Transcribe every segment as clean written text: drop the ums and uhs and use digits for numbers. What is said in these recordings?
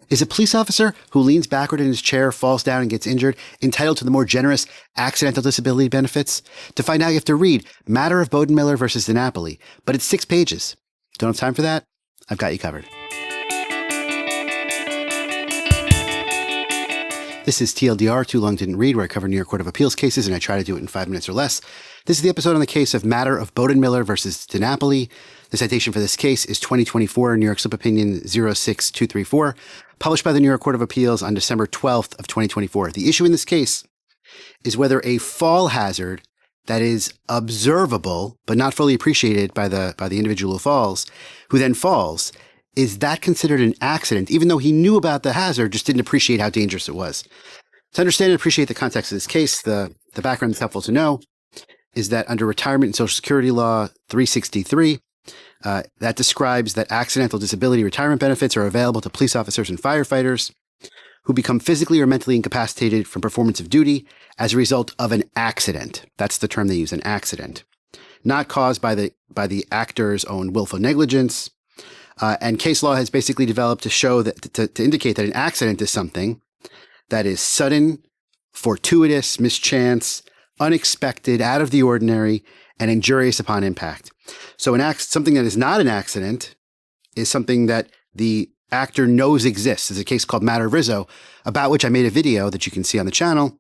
Is a police officer who leans backward in his chair, falls down, and gets injured entitled to the more generous accidental disability benefits? To find out, you have to read Matter of Bodenmiller versus DiNapoli, but it's 6 pages. Don't have time for that? I've got you covered. This is TLDR, Too Long Didn't Read, where I cover New York Court of Appeals cases, and I try to do it in 5 minutes or less. This is the episode on the case of Matter of Bodenmiller versus DiNapoli. The citation for this case is 2024 New York Slip Opinion 06234, published by the New York Court of Appeals on December 12th of 2024. The issue in this case is whether a fall hazard that is observable but not fully appreciated by the individual who then falls, is that considered an accident, even though he knew about the hazard, just didn't appreciate how dangerous it was? To understand and appreciate the context of this case, the background that's helpful to know is that under Retirement and Social Security Law 363, that describes that accidental disability retirement benefits are available to police officers and firefighters who become physically or mentally incapacitated from performance of duty as a result of an accident. That's the term they use, an accident. Not caused by the actor's own willful negligence. And case law has basically developed to show that to indicate that an accident is something that is sudden, fortuitous, mischance, unexpected, out of the ordinary, and injurious upon impact. So something that is not an accident is something that the actor knows exists. There's a case called Matter of Rizzo, about which I made a video that you can see on the channel,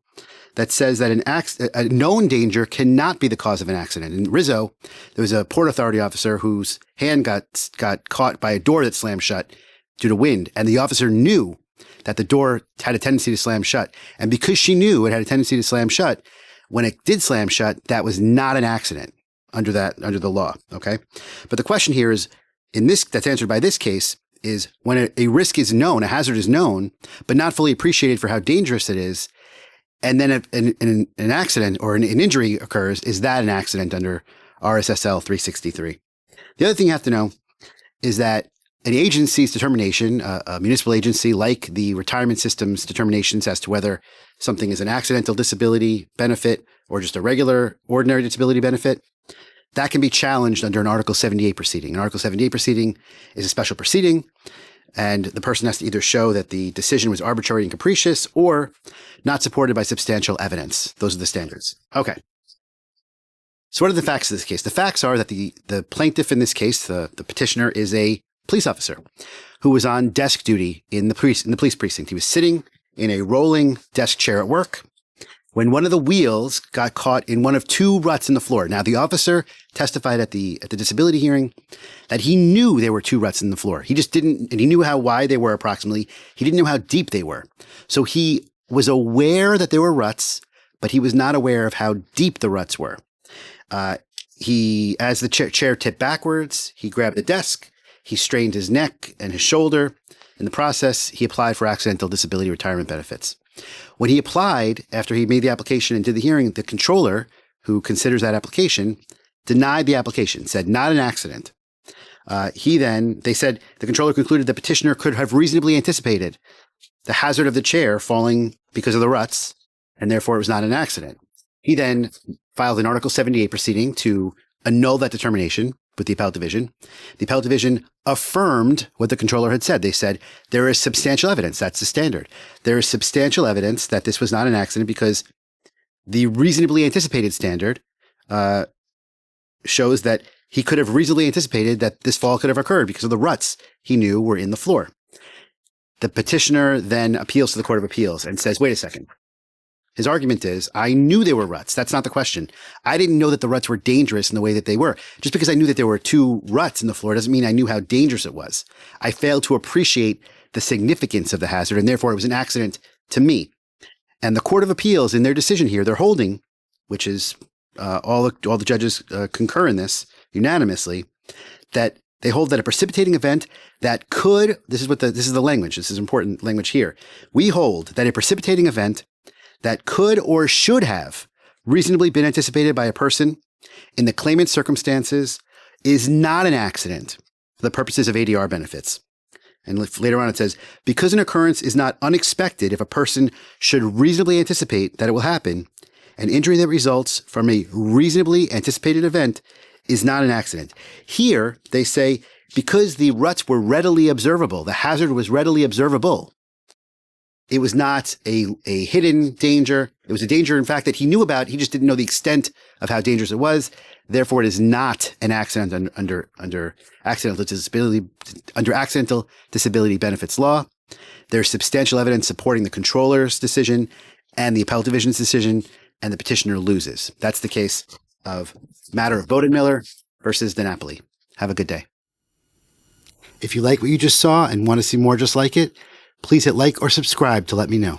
that says that a known danger cannot be the cause of an accident. In Rizzo, there was a Port Authority officer whose hand got caught by a door that slammed shut due to wind, and the officer knew that the door had a tendency to slam shut. And because she knew it had a tendency to slam shut, when it did slam shut, that was not an accident under the law. Okay, but the question here is, that's answered by this case, is when a risk is known, a hazard is known, but not fully appreciated for how dangerous it is, and then an accident or an injury occurs, is that an accident under RSSL 363? The other thing you have to know is that an agency's determination, a municipal agency like the retirement system's determinations as to whether something is an accidental disability benefit or just a regular, ordinary disability benefit, that can be challenged under an Article 78 proceeding. An Article 78 proceeding is a special proceeding, and the person has to either show that the decision was arbitrary and capricious or not supported by substantial evidence. Those are the standards. Okay. So what are the facts of this case? The facts are that the plaintiff in this case, the petitioner, is a police officer who was on desk duty in the police precinct. He was sitting in a rolling desk chair at work when one of the wheels got caught in one of 2 ruts in the floor. Now, the officer testified at the disability hearing that he knew there were 2 ruts in the floor. He just didn't, and he knew how wide they were approximately. He didn't know how deep they were. So he was aware that there were ruts, but he was not aware of how deep the ruts were. As the chair tipped backwards, he grabbed the desk, he strained his neck and his shoulder. In the process, he applied for accidental disability retirement benefits. When he applied, after he made the application and did the hearing, the controller, who considers that application, denied the application, said not an accident. They said the controller concluded the petitioner could have reasonably anticipated the hazard of the chair falling because of the ruts, and therefore it was not an accident. He then filed an Article 78 proceeding to annul that determination with the appellate division. The appellate division affirmed what the controller had said. They said there is substantial evidence. That's the standard. There is substantial evidence that this was not an accident because the reasonably anticipated standard shows that he could have reasonably anticipated that this fall could have occurred because of the ruts he knew were in the floor. The petitioner then appeals to the Court of Appeals and says, wait a second. His argument is, I knew there were ruts. That's not the question. I didn't know that the ruts were dangerous in the way that they were. Just because I knew that there were 2 ruts in the floor doesn't mean I knew how dangerous it was. I failed to appreciate the significance of the hazard, and therefore it was an accident to me. And the Court of Appeals, in their decision here, they're holding, which is all the judges concur in this unanimously, that they hold that a precipitating event that could, this is the language, this is important language here. We hold that a precipitating event that could or should have reasonably been anticipated by a person in the claimant's circumstances is not an accident for the purposes of ADR benefits. And later on it says, because an occurrence is not unexpected if a person should reasonably anticipate that it will happen, an injury that results from a reasonably anticipated event is not an accident. Here, they say, because the ruts were readily observable, the hazard was readily observable, It was not a hidden danger. It was a danger, in fact, that he knew about. He just didn't know the extent of how dangerous it was. Therefore, it is not an accident under accidental disability benefits law. There's substantial evidence supporting the controller's decision and the appellate division's decision, and the petitioner loses. That's the case of matter of Bodenmiller versus DiNapoli. Have a good day. If you like what you just saw and want to see more just like it, please hit like or subscribe to let me know.